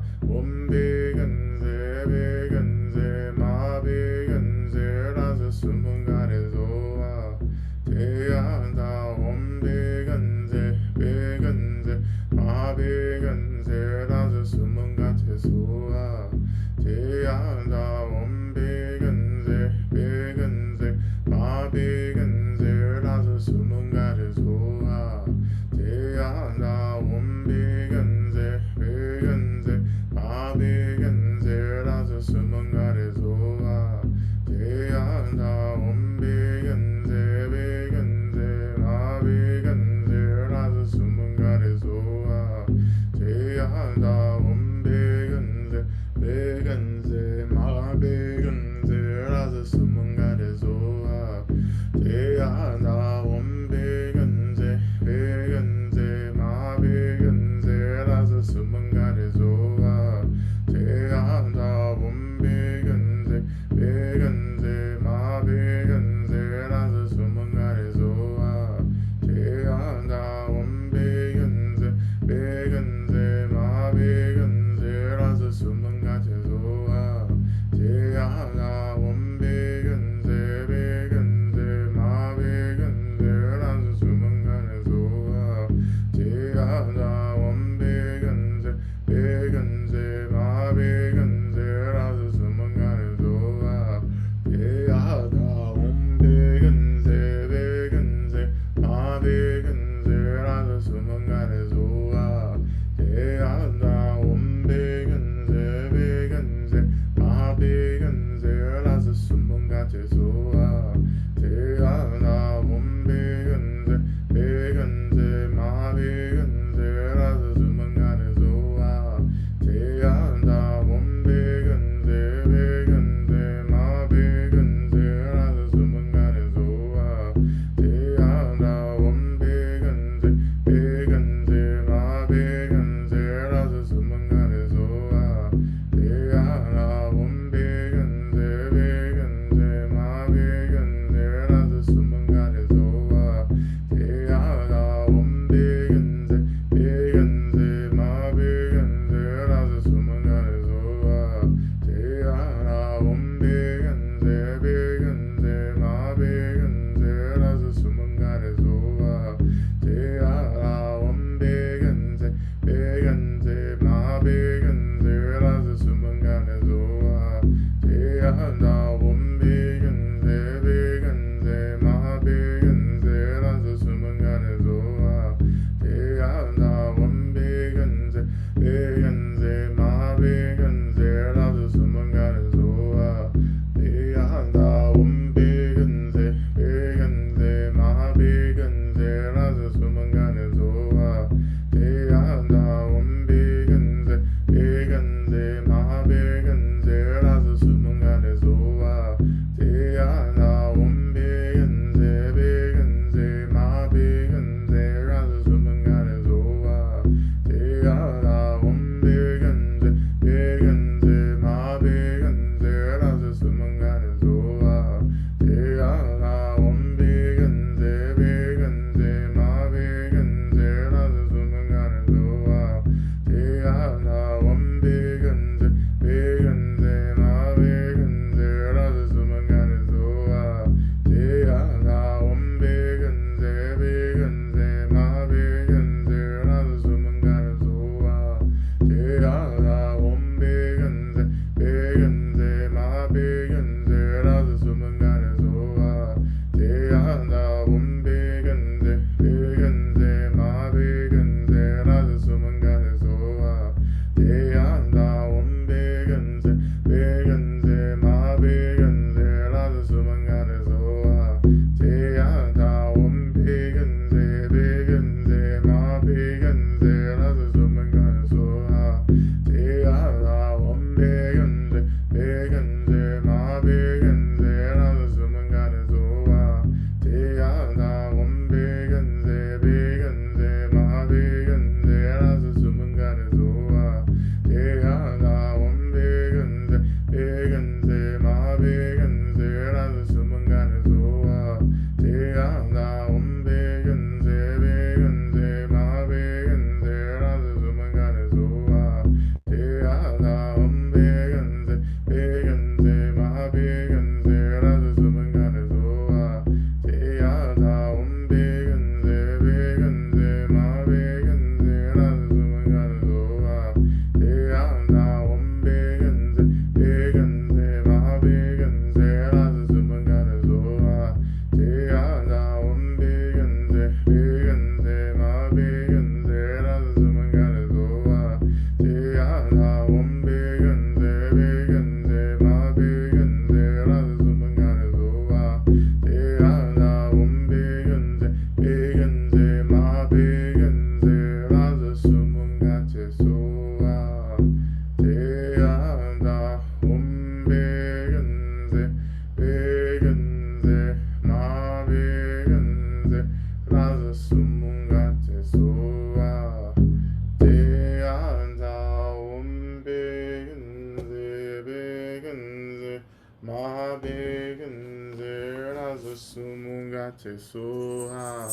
대하다 옴 백은세 백은세 마 백은세 라서 수문같이 소하 대하다 옴 백은세 백은세 마 백은세 라서 수문가래 소하 대하다 옴 백은세 백은세 마 백은세 라서 수문가래 소하 대하다 옴 백은세 백은세 마 백은세 라서 수문가래 소하 대하다 옴 백은세 백은세 마 백은세 라서 수문가래 소하 대하다 옴 백은세 백은세 마 백은세 라서 수문가래 소하 대하다 옴 백은세 백은세 마 백은세 라서 수문가래 소하 대하다 옴 백은세 백은세 마 백은세 라서 수문같이 소하 대하다 옴 백은세 백은세 마 백은세 라서 수문가래 소하 대하다 옴 백은세 백은세 마 백은세 라서 수문가래 소하 대하다 옴 백은세 백은세 마 백은세 라서 수문가래 소하 대하다 옴 백은세 백은세 마 백은세 라서 수문같이 소하 대하다 옴 백은세 백은세 마 백은세 라서 수문가래 소하 대하다 옴 백은세 백은세 마 백은세 라서 수문가래 소하 대하다 옴 백은세 백은세 마 백은세 라서 수문가래 소하 대하다 옴 백은세 백은세 마 백은세 라서 수문가래 소하 대하다 옴 백은세 백은세 마 백은세 라서 수문가래 소하 대하다 옴 백은세 백은세 마 백은세 라서 수문가래 소하 대하다 옴 백은세 백은세 마 백은세 라서 수문가래 소하 대하다 옴 백은세 백은세 마 백은세 라서 수문가래 소하 대하다 옴 백은세 백은세 마 백은세 라서 수문가래 소하 대하다 옴 백은세 백은세 마 백은세 라서 수문가래 소하 대하다 옴 백은세 백은세 마 백은세 라서 수문가래 소하 Suha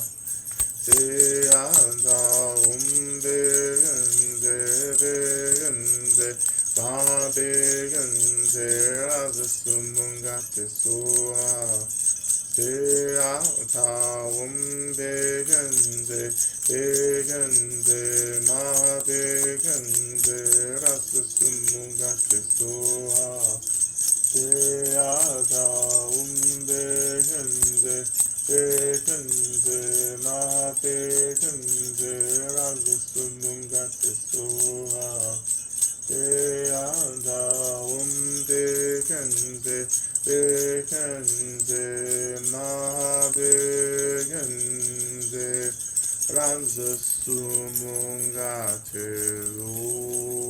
Deyanda Umbeganze Beganze Babeganze Razasumungate Suha Deyanda Umbeganze Beganze Mabeganze Razasumungate Suha Deyanda Umbeganze Beganze ma beganze razasumungate soha deyanda beganze beganze ma beganze razasumungate soha.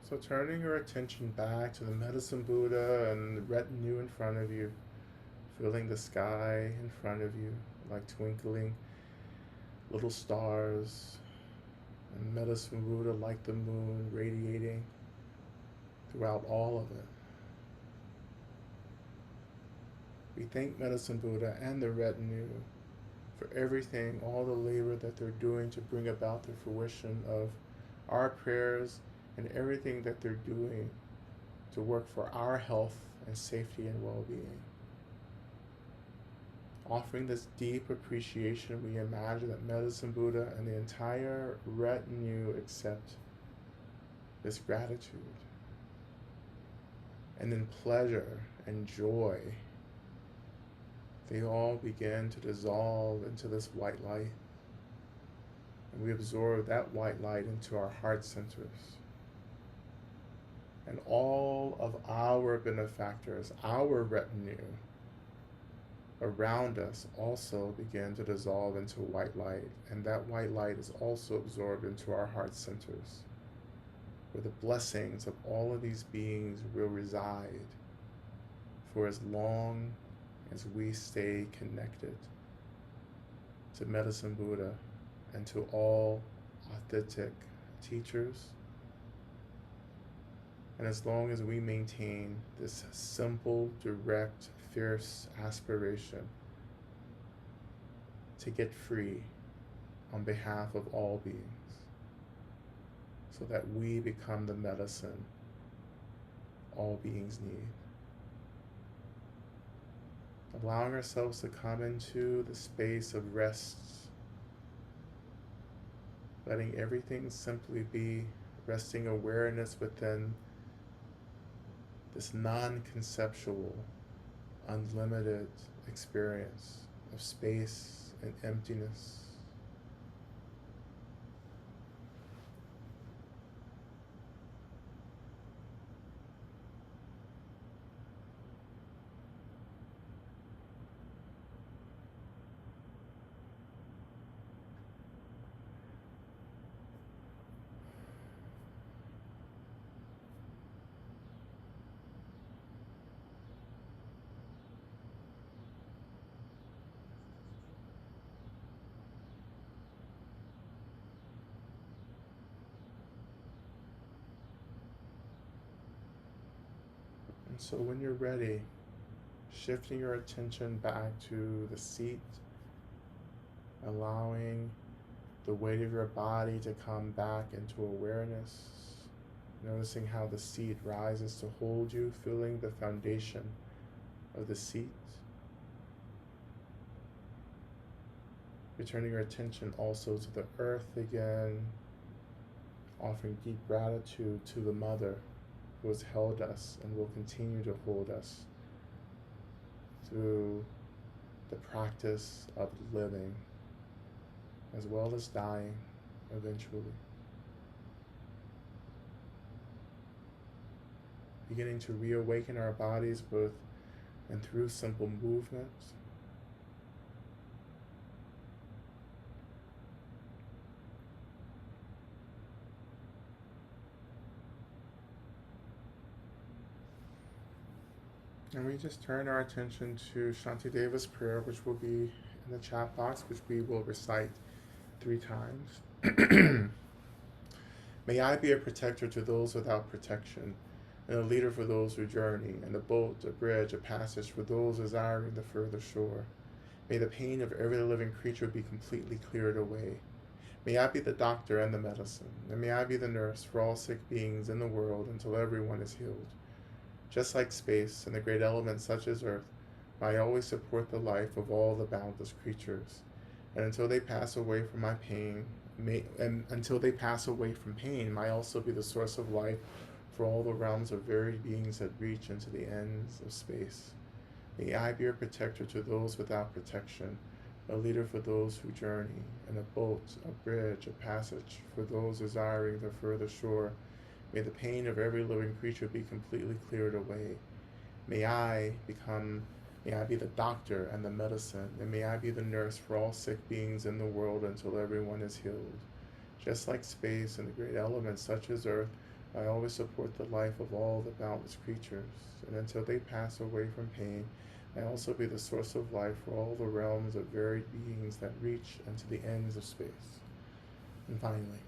So turning your attention back to the medicine Buddha and the retinue in front of you, feeling the sky in front of you like twinkling little stars, and medicine Buddha like the moon radiating throughout all of it. We thank medicine Buddha and the retinue for everything, all the labor that they're doing to bring about the fruition of our prayers and everything that they're doing to work for our health and safety and well-being. Offering this deep appreciation, we imagine that medicine Buddha and the entire retinue accept this gratitude. And in pleasure and joy, they all begin to dissolve into this white light. And we absorb that white light into our heart centers. And all of our benefactors, our retinue around us also begin to dissolve into white light. And that white light is also absorbed into our heart centers, where the blessings of all of these beings will reside for as long as we stay connected to Medicine Buddha, and to all authentic teachers. And as long as we maintain this simple, direct, fierce aspiration to get free on behalf of all beings, so that we become the medicine all beings need. Allowing ourselves to come into the space of rest, letting everything simply be resting awareness within this non-conceptual, unlimited experience of space and emptiness. And so when you're ready, shifting your attention back to the seat, allowing the weight of your body to come back into awareness, noticing how the seat rises to hold you, feeling the foundation of the seat. Returning your attention also to the earth again, offering deep gratitude to the Mother who has held us and will continue to hold us through the practice of living as well as dying eventually. Beginning to reawaken our bodies both and through simple movements. And we just turn our attention to Shantideva's prayer, which will be in the chat box, which we will recite 3 times. May I be a protector to those without protection, and a leader for those who journey, and a boat, a bridge, a passage for those desiring the further shore. May the pain of every living creature be completely cleared away. May I be the doctor and the medicine, and may I be the nurse for all sick beings in the world until everyone is healed. Just like space and the great elements such as earth, may I always support the life of all the boundless creatures. And until they pass away from my pain, may I also be the source of life for all the realms of varied beings that reach into the ends of space. May I be a protector to those without protection, a leader for those who journey, and a boat, a bridge, a passage for those desiring the further shore. May the pain of every living creature be completely cleared away. May I be the doctor and the medicine, and may I be the nurse for all sick beings in the world until everyone is healed. Just like space and the great elements such as earth, I always support the life of all the boundless creatures, and until they pass away from pain, I also be the source of life for all the realms of varied beings that reach into the ends of space. And finally,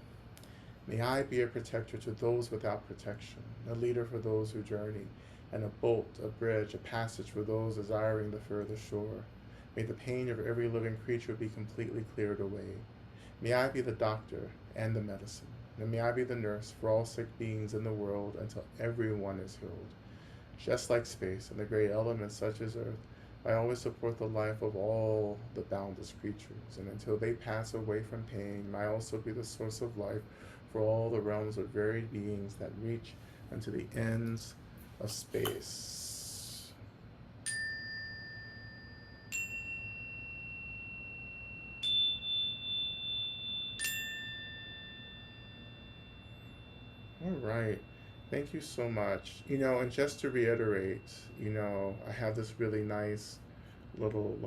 may I be a protector to those without protection, a leader for those who journey, and a boat, a bridge, a passage for those desiring the further shore. May the pain of every living creature be completely cleared away. May I be the doctor and the medicine, and may I be the nurse for all sick beings in the world until everyone is healed. Just like space and the great elements such as earth, I always support the life of all the boundless creatures, and until they pass away from pain, may I also be the source of life for all the realms of varied beings that reach unto the ends of space. All right. Thank you so much. And just to reiterate, I have this really nice little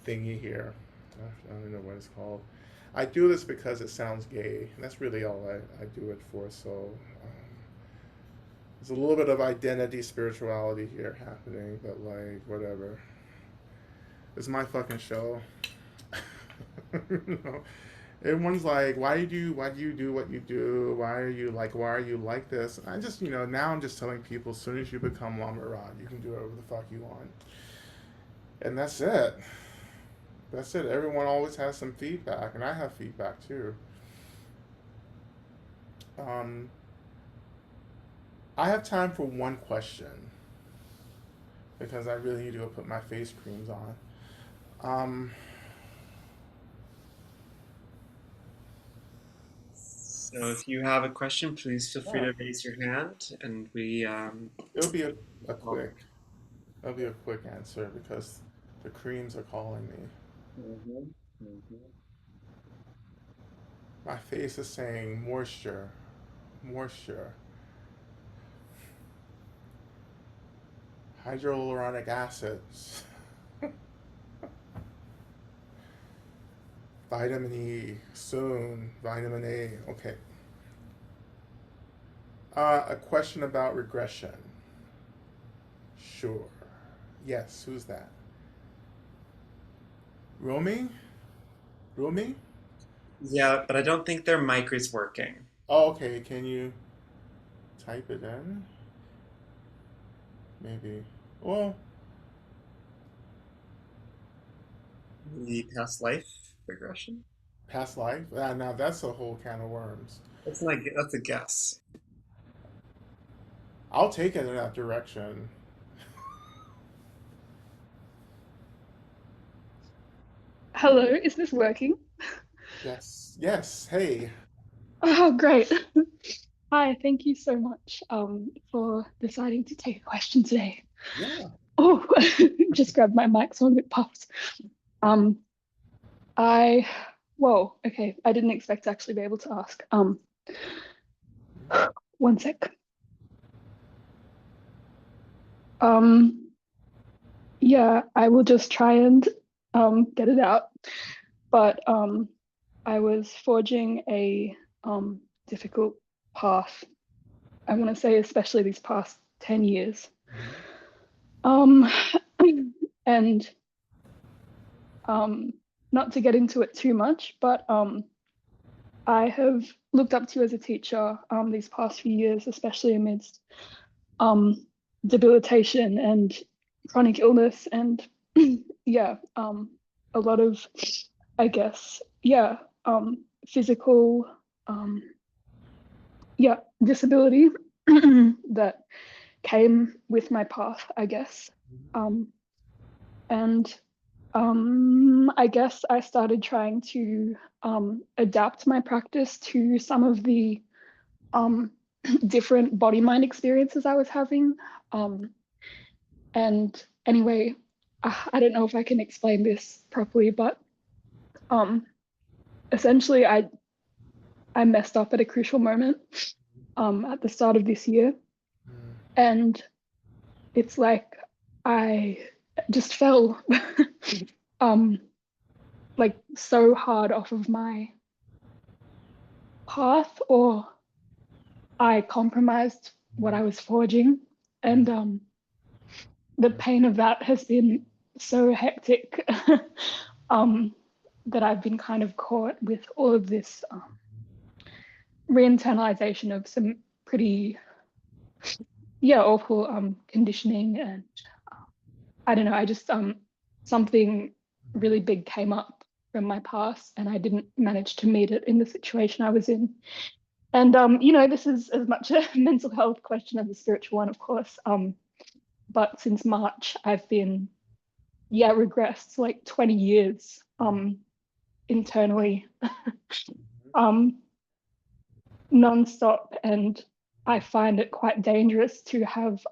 thingy here. I don't know what it's called. I do this because it sounds gay, and that's really all I do it for. So there's a little bit of identity spirituality here happening, but whatever. It's my fucking show. You know? Everyone's like, why do you do what you do? Why are you like this? And I just, now I'm just telling people as soon as you become Lama Rod, you can do whatever the fuck you want. And that's it. That's it. Everyone always has some feedback, and I have feedback too. Um, I have time for one question because I really need to go put my face creams on. Um, So if you have a question, please feel free yeah, to raise your hand and we it'll be a well, quick, it'll be a quick answer because the creams are calling me. mhm, mhm. My face is saying moisture, moisture, hyaluronic acids, vitamin E, soon, vitamin A. Okay. A question about regression. Sure. Yes, who's that? Romy? Romy? Yeah, but I don't think their mic is working. Oh, okay. Can you type it in? Maybe. Well, The past life regression? past life? Now that's a whole can of worms. That's a guess. I'll take it in that direction. Hello, is this working? Yes. Yes. Hey. Oh, great. Hi, thank you so much for deciding to take a question today. Yeah. Oh, just grabbed my mic, so I'm a bit puffed. Um, I, whoa, okay, I didn't expect to actually be able to ask. One sec. Um, yeah, I will just try and get it out. But I was forging a difficult path. I want to say, especially these past 10 years. Um, and not to get into it too much, but I have looked up to you as a teacher these past few years, especially amidst um, debilitation and chronic illness, and yeah, a lot of, I guess, yeah, physical, um, yeah, disability that came with my path, I guess. Um, and I guess I started trying to adapt my practice to some of the um, different body mind experiences I was having. Um, and anyway, I don't know if I can explain this properly, but um, essentially, I messed up at a crucial moment at the start of this year, and it's like I just fell um, like so hard off of my path, or I compromised what I was forging. And the pain of that has been so hectic um, that I've been kind of caught with all of this re-internalization of some pretty, yeah, awful conditioning. And I don't know, I just, something really big came up from my past and I didn't manage to meet it in the situation I was in. And this is as much a mental health question as a spiritual one, of course. But since March, I've been, yeah, regressed like 20 years internally, um, nonstop. And I find it quite dangerous to have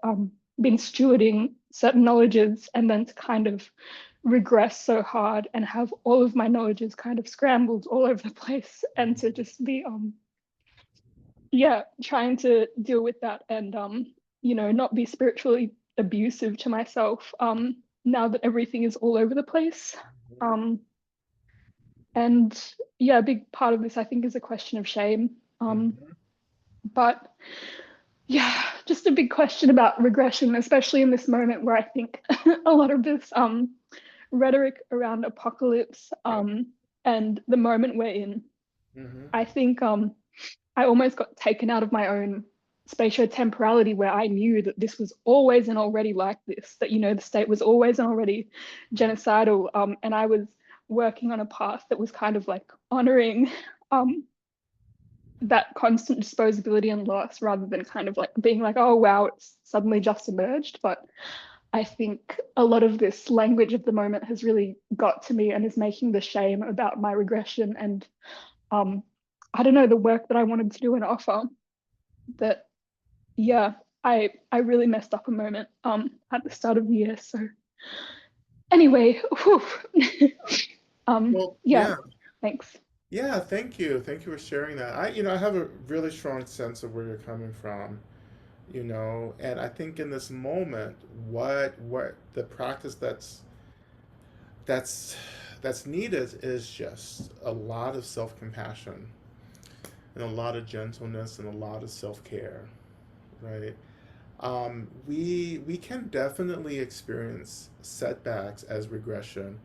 been stewarding certain knowledges and then to kind of regress so hard and have all of my knowledges kind of scrambled all over the place and to just be yeah, trying to deal with that and not be spiritually abusive to myself now that everything is all over the place. Um and yeah, a big part of this I think is a question of shame. But yeah, just a big question about regression, especially in this moment where I think a lot of this rhetoric around apocalypse and the moment we're in. Mm-hmm. I think I almost got taken out of my own spatio-temporality where I knew that this was always and already like this, that, you know, the state was always and already genocidal. And I was working on a path that was kind of like honoring that constant disposability and loss rather than kind of like being like, oh, wow, it's suddenly just emerged. But I think a lot of this language of the moment has really got to me and is making the shame about my regression and I don't know, the work that I wanted to do and offer. That yeah, I really messed up a moment at the start of the year. So anyway, Well, yeah, yeah. thanks. Yeah, thank you. Thank you for sharing that. I have a really strong sense of where you're coming from, and I think in this moment, what the practice that's that's needed is just a lot of self-compassion and a lot of gentleness and a lot of self-care, right? We can definitely experience setbacks as regression,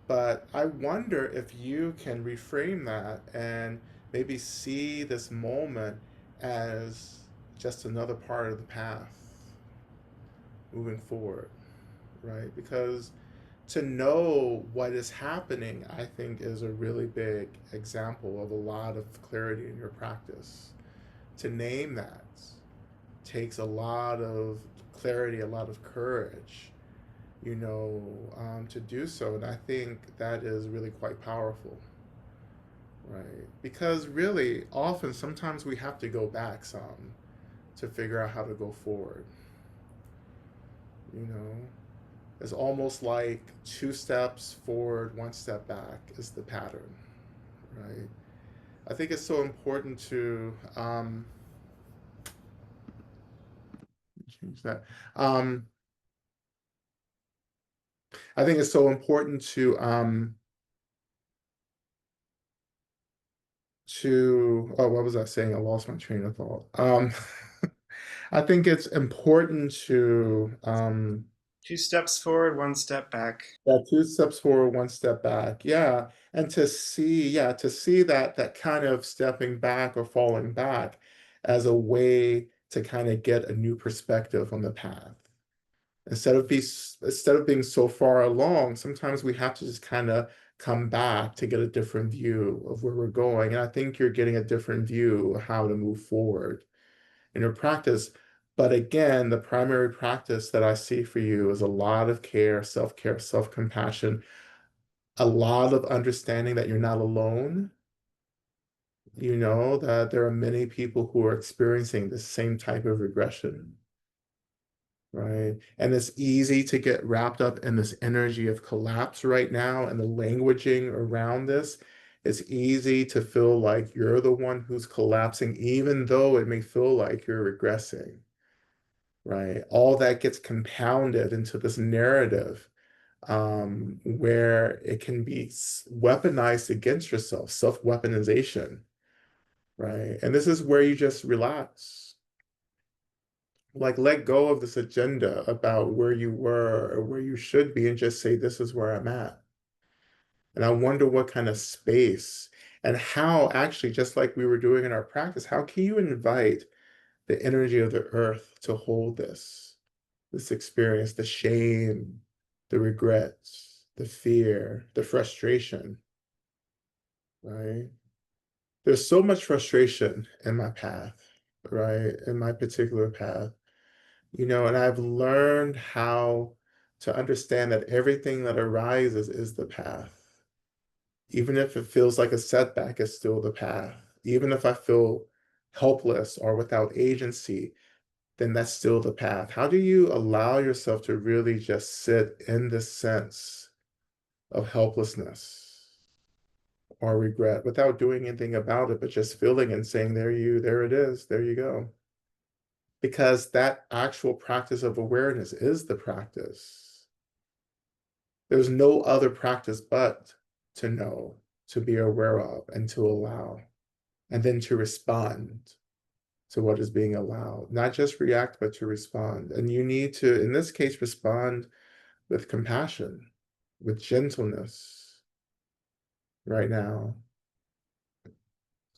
but I wonder if you can reframe that and maybe see this moment as just another part of the path moving forward, right? Because to know what is happening, I think, is a really big example of a lot of clarity in your practice. To name that takes a lot of clarity, a lot of courage, to do so. And I think that is really quite powerful, right? Because really, often, sometimes we have to go back some to figure out how to go forward, you know? It's almost like two steps forward, one step back is the pattern, right? I think it's so important to change that. Um, I think it's so important to oh, what was I saying? I lost my train of thought. I think it's important to 2 steps forward, 1 step back. yeah, two steps forward, one step back. Yeah. And to see that kind of stepping back or falling back as a way to kind of get a new perspective on the path. Instead of being so far along, sometimes we have to just kind of come back to get a different view of where we're going. And I think you're getting a different view of how to move forward in your practice. But again, the primary practice that I see for you is a lot of care, self-compassion, a lot of understanding that you're not alone. That there are many people who are experiencing the same type of regression, right? And it's easy to get wrapped up in this energy of collapse right now and the languaging around this. It's easy to feel like you're the one who's collapsing, even though it may feel like you're regressing, right? All that gets compounded into this narrative where it can be weaponized against yourself, self-weaponization, right? And this is where you just relax. Like, let go of this agenda about where you were or where you should be and just say, this is where I'm at. And I wonder what kind of space and how, actually, just like we were doing in our practice, how can you invite the energy of the earth to hold this experience, the shame, the regrets, the fear, the frustration, right? There's so much frustration in my path, right? In my particular path, and I've learned how to understand that everything that arises is the path. Even if it feels like a setback, it's still the path. Even if I feel helpless or without agency, then that's still the path. How do you allow yourself to really just sit in this sense of helplessness or regret without doing anything about it, but just feeling and saying, there it is, there you go. Because that actual practice of awareness is the practice. There's no other practice but to know, to be aware of, and to allow, and then to respond to what is being allowed. Not just react, but to respond. And you need to, in this case, respond with compassion, with gentleness, right now.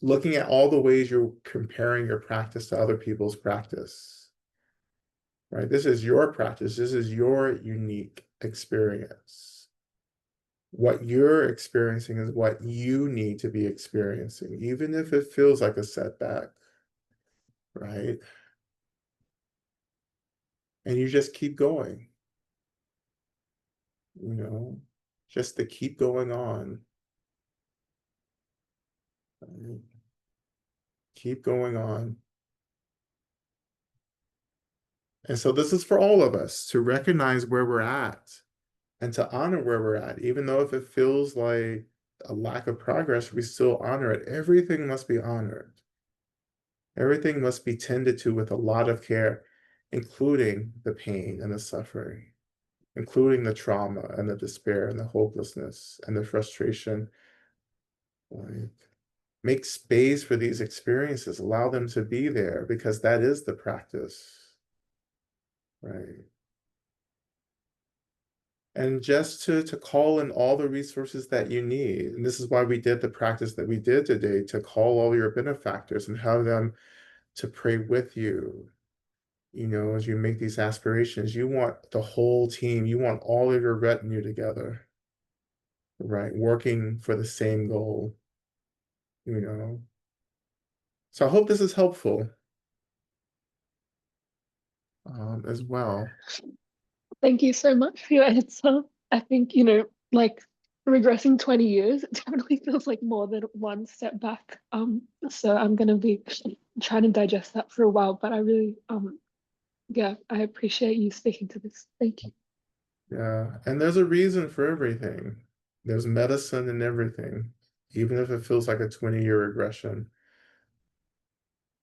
Looking at all the ways you're comparing your practice to other people's practice, right? This is your practice. This is your unique experience. What you're experiencing is what you need to be experiencing, even if it feels like a setback, right? And you just keep going, just to keep going on. Right? Keep going on. And so this is for all of us to recognize where we're at and to honor where we're at, even though if it feels like a lack of progress, we still honor it. Everything must be honored. Everything must be tended to with a lot of care, including the pain and the suffering, including the trauma and the despair and the hopelessness and the frustration. Like, make space for these experiences, allow them to be there, because that is the practice, right? And just to call in all the resources that you need. And this is why we did the practice that we did today, to call all your benefactors and have them to pray with you. As you make these aspirations, you want the whole team, you want all of your retinue together, right? Working for the same goal, you know. So I hope this is helpful as well. Thank you so much for your answer. I think, like regressing 20 years, it definitely feels like more than one step back. So I'm gonna be trying to digest that for a while, but I really, yeah, I appreciate you speaking to this. Thank you. Yeah, and there's a reason for everything. There's medicine in everything, even if it feels like a 20-year regression.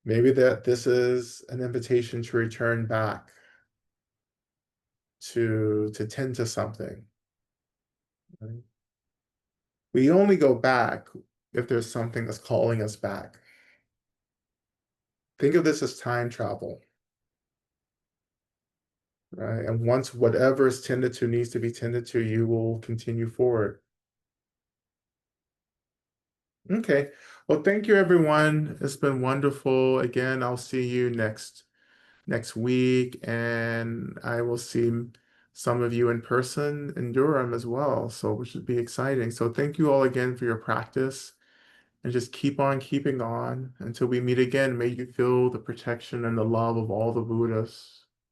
Maybe that this is an invitation to return back to tend to something. Right? We only go back if there's something that's calling us back. Think of this as time travel, right? And once whatever is tended to needs to be tended to, you will continue forward. Okay. Well, thank you, everyone. It's been wonderful. Again, I'll see you next week, and I will see some of you in person in Durham as well, so which should be exciting. So thank you all again for your practice, and just keep on keeping on until we meet again. May you feel the protection and the love of all the Buddhas.